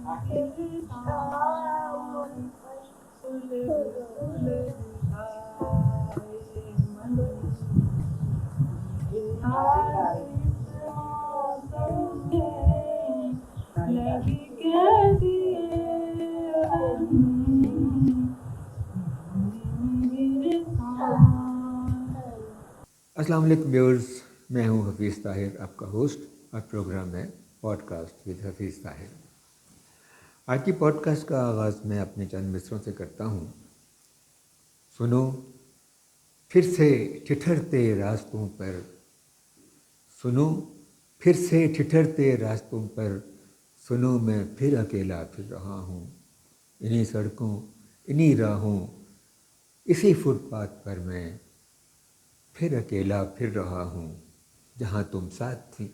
السلام علیکم ویورز، میں ہوں حفیظ طاہر، آپ کا ہوسٹ، اور پروگرام ہے podcast with Hafeez Tahir. آج کی پوڈ کاسٹ کا آغاز میں اپنے چند مصروں سے کرتا ہوں۔ سنو پھر سے ٹھٹھرتے راستوں پر، سنو پھر سے ٹھٹھرتے راستوں پر، سنو میں پھر اکیلا پھر رہا ہوں، انہی سڑکوں انہی راہوں اسی فٹ پاتھ پر میں پھر اکیلا پھر رہا ہوں جہاں تم ساتھ تھی۔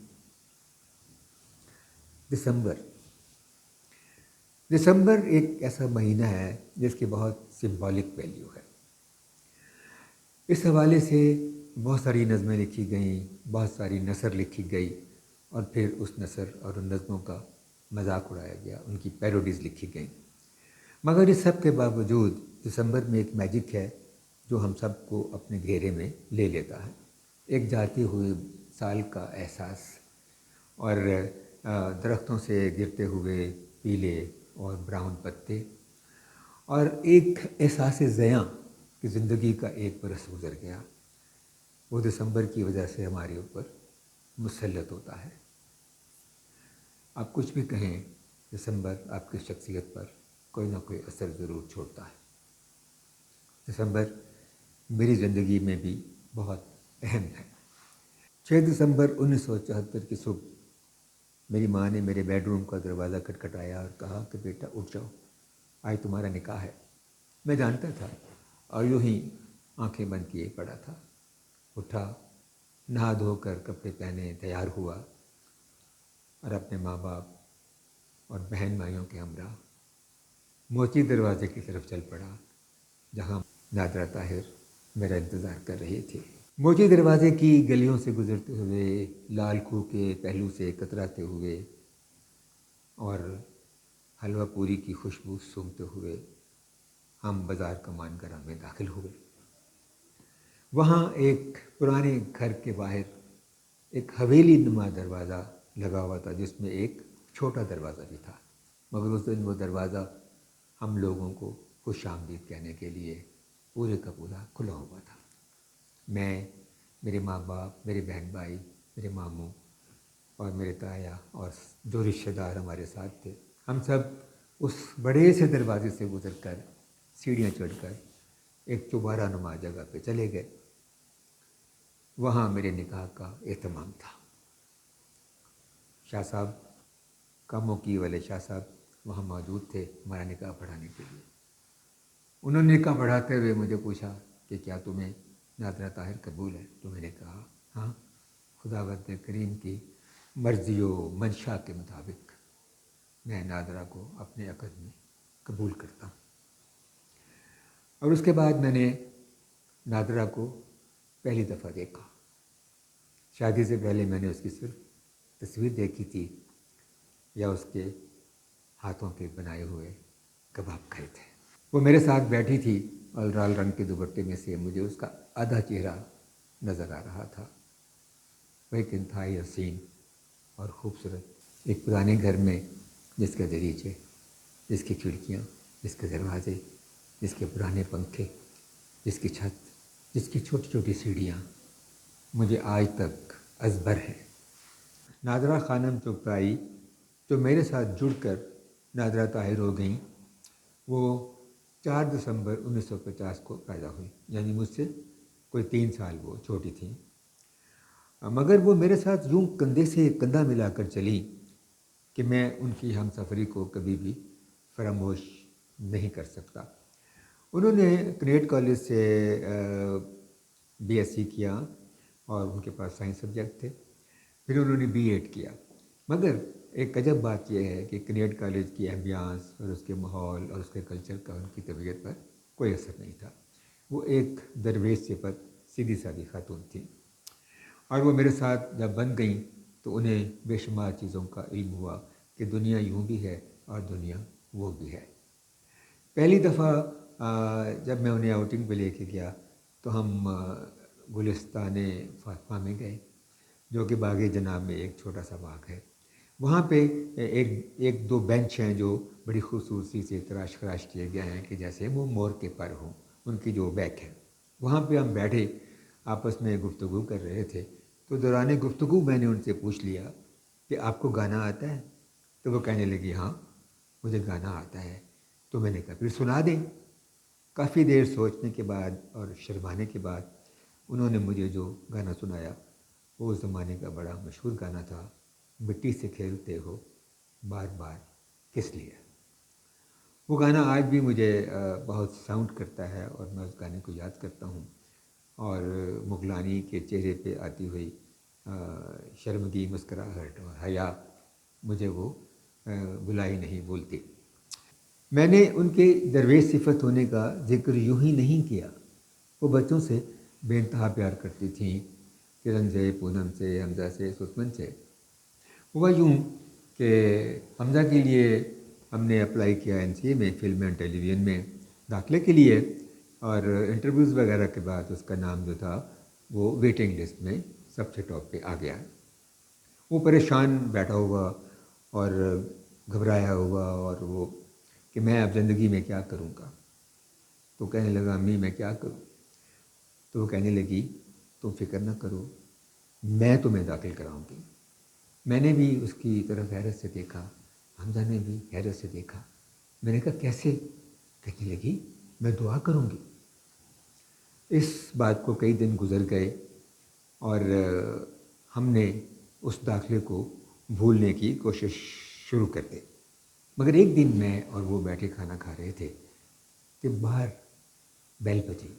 دسمبر ایک ایسا مہینہ ہے جس کی بہت سمبولک ویلیو ہے۔ اس حوالے سے بہت ساری نظمیں لکھی گئیں، بہت ساری نثر لکھی گئی، اور پھر اس نثر اور ان نظموں کا مذاق اڑایا گیا، ان کی پیروڈیز لکھی گئیں۔ مگر اس سب کے باوجود دسمبر میں ایک میجک ہے جو ہم سب کو اپنے گھیرے میں لے لیتا ہے۔ ایک جاتے ہوئے سال کا احساس، اور درختوں سے گرتے ہوئے پیلے اور براؤن پتے، اور ایک احساس زیاں کہ زندگی کا ایک برس گزر گیا، وہ دسمبر کی وجہ سے ہمارے اوپر مسلط ہوتا ہے۔ آپ کچھ بھی کہیں، دسمبر آپ کی شخصیت پر کوئی نہ کوئی اثر ضرور چھوڑتا ہے۔ دسمبر میری زندگی میں بھی بہت اہم ہے۔ 6 دسمبر 1974 کی صبح میری ماں نے میرے بیڈ روم کا دروازہ کھٹکھٹایا اور کہا کہ بیٹا اٹھ جاؤ، آج تمہارا نکاح ہے۔ میں جانتا تھا اور یوں ہی آنکھیں بند کیے پڑا تھا۔ اٹھا، نہا دھو کر کپڑے پہنے، تیار ہوا، اور اپنے ماں باپ اور بہن بھائیوں کے ہمراہ موچی دروازے کی طرف چل پڑا جہاں نادرہ طاہر میرا انتظار کر رہی تھی۔ موچی دروازے کی گلیوں سے گزرتے ہوئے، لال کھو کے پہلو سے کتراتے ہوئے، اور حلوہ پوری کی خوشبو سونگھتے ہوئے ہم بازار کمان گرہ میں داخل ہوئے۔ وہاں ایک پرانے گھر کے باہر ایک حویلی نما دروازہ لگا ہوا تھا جس میں ایک چھوٹا دروازہ بھی تھا، مگر اس دن وہ دروازہ ہم لوگوں کو خوش آمدید کہنے کے لیے پورے کا پورا کھلا ہوا تھا۔ میں، میرے ماں باپ، میرے بہن بھائی، میرے ماموں اور میرے تایا اور جو رشتہ دار ہمارے ساتھ تھے، ہم سب اس بڑے سے دروازے سے گزر کر سیڑھیاں چڑھ کر ایک چوبارہ نما جگہ پہ چلے گئے۔ وہاں میرے نکاح کا اہتمام تھا۔ شاہ صاحب، کاموکی والے شاہ صاحب وہاں موجود تھے ہمارا نکاح پڑھانے کے لیے۔ انہوں نے نکاح پڑھاتے ہوئے مجھے پوچھا کہ کیا تمہیں نادرہ طاہر قبول ہے؟ تو میں نے کہا ہاں، خداوند کریم کی مرضی و منشا کے مطابق میں نادرہ کو اپنے عقد میں قبول کرتا ہوں۔ اور اس کے بعد میں نے نادرہ کو پہلی دفعہ دیکھا۔ شادی سے پہلے میں نے اس کی صرف تصویر دیکھی تھی یا اس کے ہاتھوں کے بنائے ہوئے کباب کھائے تھے۔ وہ میرے ساتھ بیٹھی تھی اور لال رنگ کے دوپٹے میں سے مجھے اس کا آدھا چہرہ نظر آ رہا تھا۔ وہ ایک انتہائی حسین اور خوبصورت ایک پرانے گھر میں جس کے دریچے، جس کی کھڑکیاں، جس کے دروازے، جس کے پرانے پنکھے، جس کی چھت، جس کی چھوٹی چھوٹی سیڑھیاں مجھے آج تک ازبر ہے۔ نادرہ خانم چغتائی جو میرے ساتھ جڑ کر نادرہ طاہر ہو گئیں، وہ 4 دسمبر 1950 کو پیدا ہوئی، یعنی مجھ سے کوئی 3 سال وہ چھوٹی تھیں۔ مگر وہ میرے ساتھ یوں کندھے سے کندھا ملا کر چلیں کہ میں ان کی ہم سفری کو کبھی بھی فراموش نہیں کر سکتا۔ انہوں نے کنیٹ کالج سے BSc کیا اور ان کے پاس سائنس سبجیکٹ تھے۔ پھر انہوں نے B.Ed کیا، مگر ایک عجب بات یہ ہے کہ کنیٹ کالج کی ایمبیانس اور اس کے ماحول اور اس کے کلچر کا ان کی طبیعت پر کوئی اثر نہیں تھا۔ وہ ایک درویش صفت، سیدھی سادھی خاتون تھیں، اور وہ میرے ساتھ جب بن گئیں تو انہیں بے شمار چیزوں کا علم ہوا کہ دنیا یوں بھی ہے اور دنیا وہ بھی ہے۔ پہلی دفعہ جب میں انہیں آؤٹنگ پہ لے کے گیا تو ہم گلستان فاطمہ میں گئے، جو کہ باغ جناب میں ایک چھوٹا سا باغ ہے۔ وہاں پہ ایک دو بینچ ہیں جو بڑی خوبصورتی سے تراش خراش کیے گئے ہیں کہ جیسے وہ مور کے پر ہوں، ان کی جو بیک ہے۔ وہاں پہ ہم بیٹھے آپس میں گفتگو کر رہے تھے، تو دوران گفتگو میں نے ان سے پوچھ لیا کہ آپ کو گانا آتا ہے؟ تو وہ کہنے لگی ہاں مجھے گانا آتا ہے۔ تو میں نے کہا پھر سنا دیں۔ کافی دیر سوچنے کے بعد اور شرمانے کے بعد انہوں نے مجھے جو گانا سنایا وہ اس زمانے کا بڑا مشہور گانا تھا، مٹی سے کھیلتے ہو بار بار کس لیے۔ وہ گانا آج بھی مجھے بہت ساؤنڈ کرتا ہے اور میں اس گانے کو یاد کرتا ہوں، اور مغلانی کے چہرے پہ آتی ہوئی شرمگی مسکراہٹ اور حیا مجھے وہ بلائی نہیں بولتی۔ میں نے ان کے درویش صفت ہونے کا ذکر یوں ہی نہیں کیا۔ وہ بچوں سے بے انتہا پیار کرتی تھیں، کرن سے، پونم سے، حمزہ سے، سسمن سے۔ ہوا یوں کہ حمزہ کے لیے ہم نے اپلائی کیا NCA میں، فلم اینڈ ٹیلی ویژن میں داخلے کے لیے، اور انٹرویوز وغیرہ کے بعد اس کا نام جو تھا وہ ویٹنگ لسٹ میں سب سے ٹاپ پہ آ گیا۔ وہ پریشان بیٹھا ہوا اور گھبرایا ہوا، اور وہ کہ میں اب زندگی میں کیا کروں گا۔ تو کہنے لگا امی میں کیا کروں؟ تو وہ کہنے لگی تم فکر نہ کرو، میں تمہیں داخل کراؤں گی۔ میں نے بھی اس کی طرف حیرت سے دیکھا، حمزہ نے بھی حیرت سے دیکھا۔ میں نے کہا کیسے؟ کہنے لگی میں دعا کروں گی۔ اس بات کو کئی دن گزر گئے اور ہم نے اس داخلے کو بھولنے کی کوشش شروع کر دی، مگر ایک دن میں اور وہ بیٹھے کھانا کھا رہے تھے کہ باہر بیل بجی۔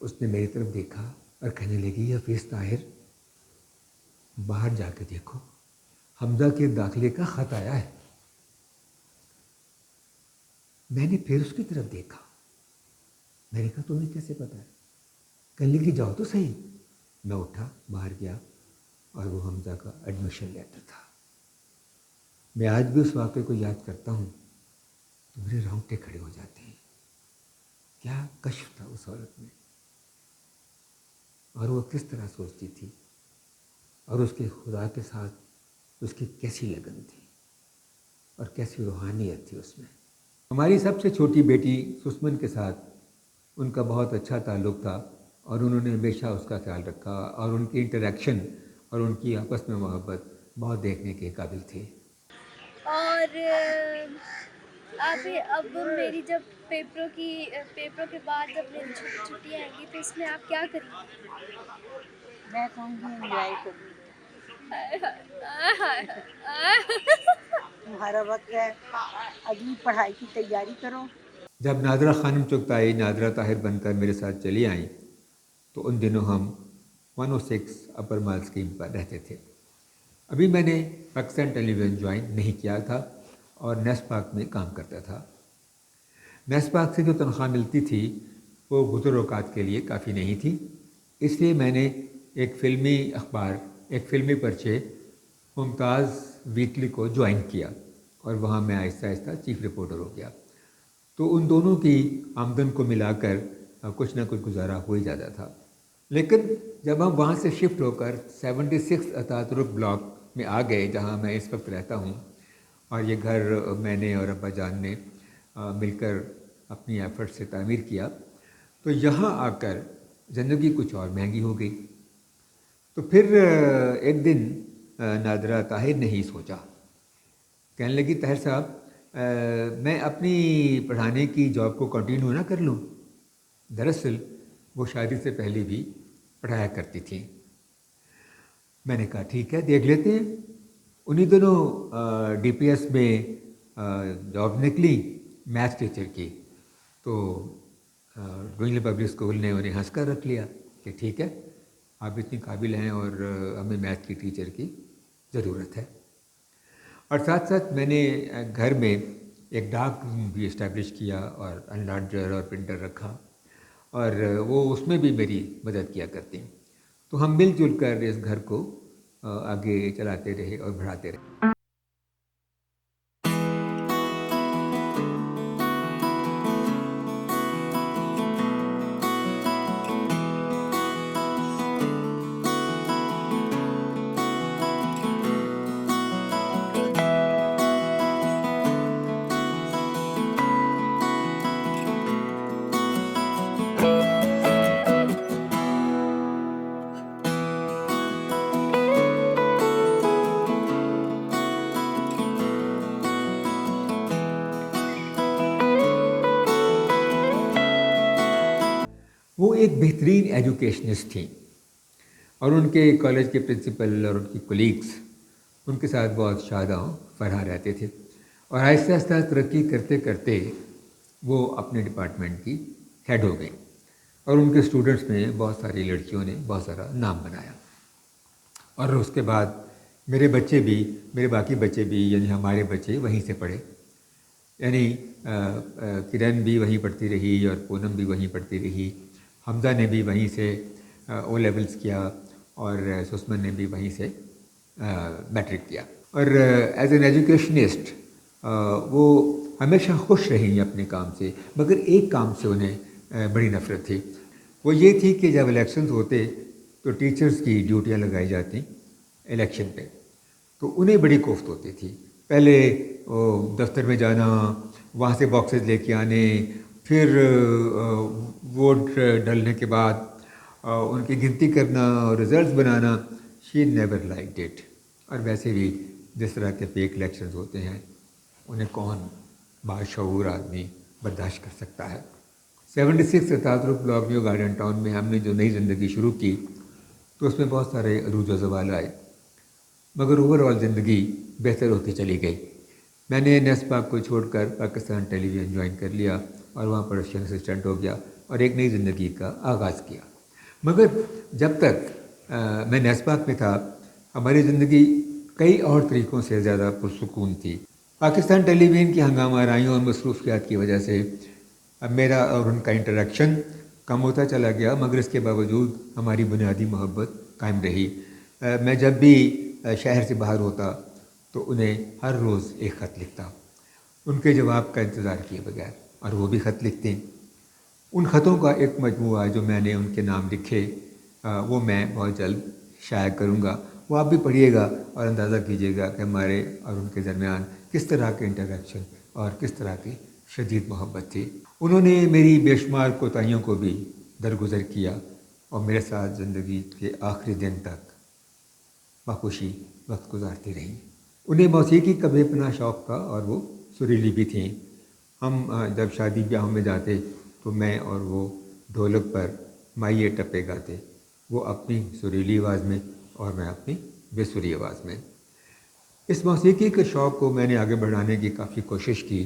اس نے میری طرف دیکھا اور کہنے لگی حفیظ طاہر باہر جا کے دیکھو، حمزہ کے داخلے کا خط آیا ہے۔ میں نے پھر اس کی طرف دیکھا، میں نے کہا تمہیں کیسے پتا ہے؟ کہنے لگی جاؤ تو صحیح۔ میں اٹھا باہر گیا اور وہ حمزہ کا ایڈمیشن لیٹر تھا۔ میں آج بھی اس واقعے کو یاد کرتا ہوں تو میرے رونگٹے کھڑے ہو جاتے ہیں۔ کیا کشف تھا اس عورت میں، اور وہ کس طرح سوچتی تھی، اور اس کے خدا کے ساتھ اس کی کیسی لگن تھی اور کیسی روحانیت تھی اس میں۔ ہماری سب سے چھوٹی بیٹی سسمن کے ساتھ ان کا بہت اچھا تعلق تھا، اور انہوں نے ہمیشہ اس کا خیال رکھا، اور ان کی انٹریکشن اور ان کی آپس میں محبت بہت دیکھنے کے قابل تھی۔ اور اب میری جب پیپروں کے بعد جب میری چھٹی آئیں گی تو اس میں آپ کیا کریں گی؟ میں کہوں گی انجوائے کروں۔ تمہارا وقت ہے، اگلی پڑھائی کی تیاری کرو۔ جب نادرہ خانم چغتائی نادرہ طاہر بن کر میرے ساتھ چلی آئیں تو ان دنوں ہم 106 اپر مال اسکیم پر رہتے تھے۔ ابھی میں نے پاکستان ٹیلی ویژن جوائن نہیں کیا تھا اور نیس پاک میں کام کرتا تھا۔ نیس پاک سے جو تنخواہ ملتی تھی وہ گزر اوقات کے لیے کافی نہیں تھی، اس لیے میں نے ایک فلمی اخبار، ایک فلمی پرچے ممتاز ویکلی کو جوائن کیا، اور وہاں میں آہستہ آہستہ چیف رپورٹر ہو گیا۔ تو ان دونوں کی آمدن کو ملا کر کچھ نہ کچھ گزارا ہو ہی جاتا تھا۔ لیکن جب ہم وہاں سے شفٹ ہو کر 76 اتاترک بلاک میں آ گئے جہاں میں اس وقت رہتا ہوں، اور یہ گھر میں نے اور ابا جان نے مل کر اپنی ایفرٹ سے تعمیر کیا، تو یہاں آ کر زندگی کچھ اور مہنگی ہو گئی۔ تو پھر ایک دن نادرہ طاہر نے ہی سوچا، کہنے لگی طاہر صاحب میں اپنی پڑھانے کی جاب کو کنٹینیو نہ کر لوں؟ دراصل وہ شادی سے پہلے بھی پڑھایا کرتی تھیں۔ میں نے کہا ٹھیک ہے دیکھ لیتے ہیں۔ انہی دنوں DPS میں جاب نکلی میتھ ٹیچر کی، تو ڈوئنگلی پبلک اسکول نے انہیں ہنس کر رکھ لیا کہ ٹھیک ہے آپ اتنی قابل ہیں اور ہمیں میتھ کی ٹیچر کی ضرورت ہے۔ اور ساتھ ساتھ میں نے گھر میں ایک ڈاک روم بھی اسٹیبلش کیا اور انلارجر اور پرنٹر رکھا، اور وہ اس میں بھی میری مدد کیا کرتی ہیں۔ تو ہم مل جل کر اس گھر کو آگے چلاتے رہے اور بڑھاتے رہے۔ وہ ایک بہترین ایجوکیشنسٹ تھیں اور ان کے کالج کے پرنسپل اور ان کی کولیگس ان کے ساتھ بہت شاداں فرحاں رہتے تھے، اور آہستہ آہستہ ترقی کرتے کرتے وہ اپنے ڈپارٹمنٹ کی ہیڈ ہو گئیں، اور ان کے اسٹوڈنٹس میں بہت ساری لڑکیوں نے بہت سارا نام بنایا۔ اور اس کے بعد میرے بچے بھی، میرے باقی بچے بھی، یعنی ہمارے بچے وہیں سے پڑھے، یعنی کرن بھی وہیں پڑھتی رہی اور پونم بھی وہیں پڑھتی رہی، حمزہ نے بھی وہیں سے او لیولس کیا، اور سسمن نے بھی وہیں سے میٹرک کیا۔ اور ایز این ایجوکیشنسٹ وہ ہمیشہ خوش رہیں اپنے کام سے، مگر ایک کام سے انہیں بڑی نفرت تھی۔ وہ یہ تھی کہ جب الیکشنز ہوتے تو ٹیچرز کی ڈیوٹیاں لگائی جاتی الیکشن پہ، تو انہیں بڑی کوفت ہوتی تھی۔ پہلے دفتر میں جانا، وہاں سے باکسز لے کے آنے، پھر ووٹ ڈلنے کے بعد ان کی گنتی کرنا اور results banana, she never liked it. اور ویسے بھی جس طرح کے فیک الیکشنز ہوتے ہیں انہیں کون باشعور آدمی برداشت کر سکتا ہے۔ 76 ستاترک بلاک نیو گارڈن ٹاؤن میں ہم نے جو نئی زندگی شروع کی تو اس میں بہت سارے عروج و زوال آئے، مگر اوور آل زندگی بہتر ہوتی چلی گئی۔ میں نے نیس پاک کو چھوڑ کر پاکستان ٹیلی ویژن جوائن کر لیا اور وہاں پروڈکشن اسسٹنٹ ہو گیا اور ایک نئی زندگی کا آغاز کیا۔ مگر جب تک میں نیس پاک میں تھا ہماری زندگی کئی اور طریقوں سے زیادہ پرسکون تھی۔ پاکستان ٹیلی ویژن کی ہنگامہ آرائیوں اور مصروفیات کی وجہ سے اب میرا اور ان کا انٹریکشن کم ہوتا چلا گیا، مگر اس کے باوجود ہماری بنیادی محبت قائم رہی۔ میں جب بھی شہر سے باہر ہوتا تو انہیں ہر روز ایک خط لکھتا، ان کے جواب کا انتظار کیے بغیر، اور وہ بھی خط لکھتے ہیں۔ ان خطوں کا ایک مجموعہ جو میں نے ان کے نام لکھے وہ میں بہت جلد شائع کروں گا، وہ آپ بھی پڑھیے گا اور اندازہ کیجیے گا کہ ہمارے اور ان کے درمیان کس طرح کے انٹریکشن اور کس طرح کی شدید محبت تھی۔ انہوں نے میری بے شمار کوتاہیوں کو بھی درگزر کیا اور میرے ساتھ زندگی کے آخری دن تک بخوشی وقت گزارتی رہیں۔ انہیں موسیقی کا بے پناہ شوق تھا اور وہ سریلی بھی تھیں۔ ہم جب شادی بیاہوں میں جاتے تو میں اور وہ ڈھولک پر مائیے ٹپے گاتے، وہ اپنی سریلی آواز میں اور میں اپنی بے سری آواز میں۔ اس موسیقی کے شوق کو میں نے آگے بڑھانے کی کافی کوشش کی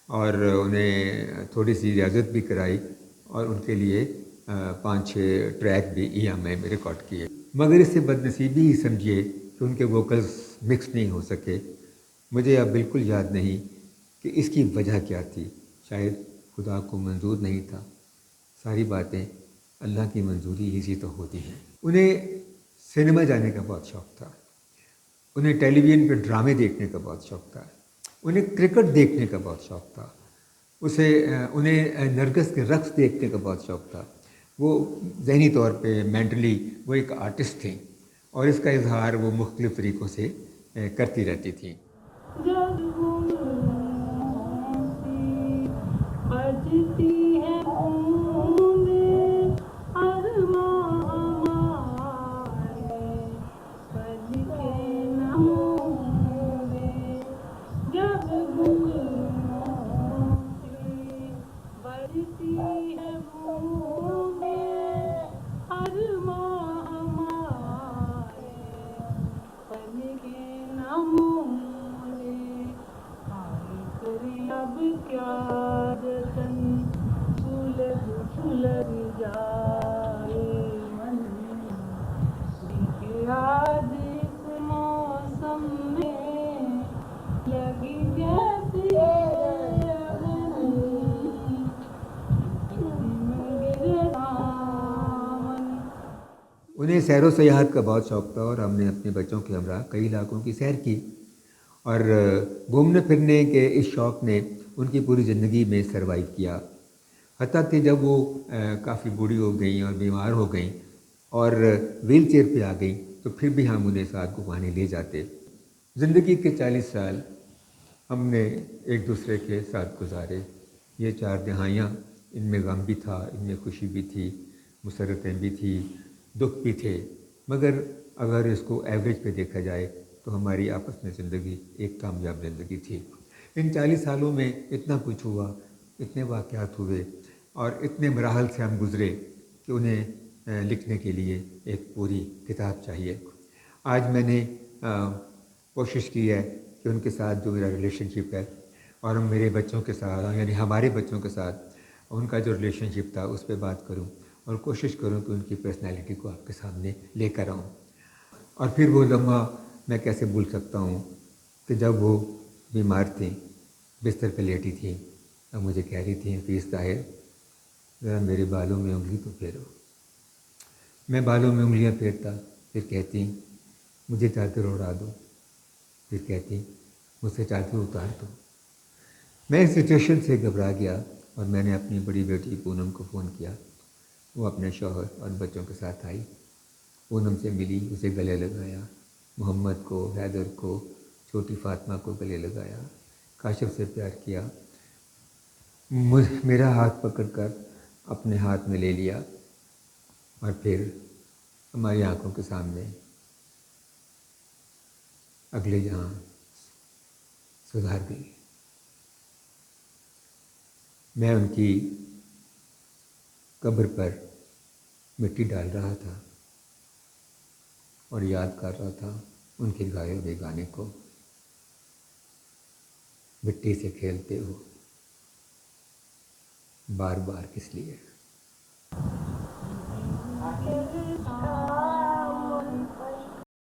اور انہیں تھوڑی سی ریاضت بھی کرائی اور ان کے لیے 5-6 ٹریک بھی EM میں ریکارڈ کیے، مگر اس سے بد نصیبی ہی سمجھیے کہ ان کے ووکلز مکس نہیں ہو سکے۔ مجھے اب بالکل یاد نہیں کہ اس کی وجہ کیا تھی، شاید خدا کو منظور نہیں تھا۔ ساری باتیں اللہ کی منظوری ہی سے تو ہوتی ہیں۔ انہیں سنیما جانے کا بہت شوق تھا، انہیں ٹیلی ویژن پہ ڈرامے دیکھنے کا بہت شوق تھا، انہیں کرکٹ دیکھنے کا بہت شوق تھا، انہیں نرگس کے رقص دیکھنے کا بہت شوق تھا۔ وہ ذہنی طور پہ مینٹلی وہ ایک آرٹسٹ تھیں اور اس کا اظہار وہ مختلف طریقوں سے کرتی رہتی تھیں۔ انہیں سیر و سیاحت کا بہت شوق تھا اور ہم نے اپنے بچوں کے ہمراہ کئی علاقوں کی سیر کی، اور گھومنے پھرنے کے اس شوق نے ان کی پوری زندگی میں سروائیو کیا، حتیٰ کہ جب وہ کافی بوڑھی ہو گئیں اور بیمار ہو گئیں اور ویل چیئر پہ آ گئیں تو پھر بھی ہم انہیں ساتھ گھمانے لے جاتے۔ زندگی کے 40 سال ہم نے ایک دوسرے کے ساتھ گزارے، یہ 4 دہائیاں، ان میں غم بھی تھا، ان میں خوشی بھی تھی، مسرتیں بھی تھی، دکھ بھی تھے، مگر اگر اس کو ایوریج پہ دیکھا جائے تو ہماری آپس میں زندگی ایک کامیاب زندگی تھی۔ ان 40 سالوں میں اتنا کچھ ہوا، اتنے واقعات ہوئے اور اتنے مراحل سے ہم گزرے کہ انہیں لکھنے کے لیے ایک پوری کتاب چاہیے۔ آج میں نے کوشش کی ہے کہ ان کے ساتھ جو میرا ریلیشن شپ ہے اور میرے بچوں کے ساتھ، یعنی ہمارے بچوں کے ساتھ ان کا جو ریلیشن شپ تھا اس پہ بات کروں اور کوشش کروں کہ ان کی پرسنالٹی کو آپ کے سامنے لے کر آؤں۔ اور پھر وہ لمحہ میں کیسے بھول سکتا ہوں کہ جب وہ بیمار تھیں، بستر پہ لیٹی تھیں اور مجھے کہہ رہی تھیں حفیظ طاہر ذرا میرے بالوں میں انگلی تو پھیرو۔ میں بالوں میں انگلیاں پھیرتا، پھر کہتی مجھے چادر اڑا دو، پھر کہتی مجھ سے چادر اتار دو۔ میں اس سچویشن سے گھبرا گیا اور میں نے اپنی بڑی بیٹی پونم کو فون کیا۔ وہ اپنے شوہر اور بچوں کے ساتھ آئی، پونم سے ملی، اسے گلے لگایا، محمد کو، حیدر کو، چھوٹی فاطمہ کو گلے لگایا، کاشف سے پیار کیا، میرا ہاتھ پکڑ کر اپنے ہاتھ میں لے لیا اور پھر ہماری آنکھوں کے سامنے اگلے جہاں سدھار گئی۔ میں ان کی قبر پر مٹی ڈال رہا تھا اور یاد کر رہا تھا ان کے گائے ہوئے گانے کو، مٹی سے کھیلتے ہو بار بار کس لیے۔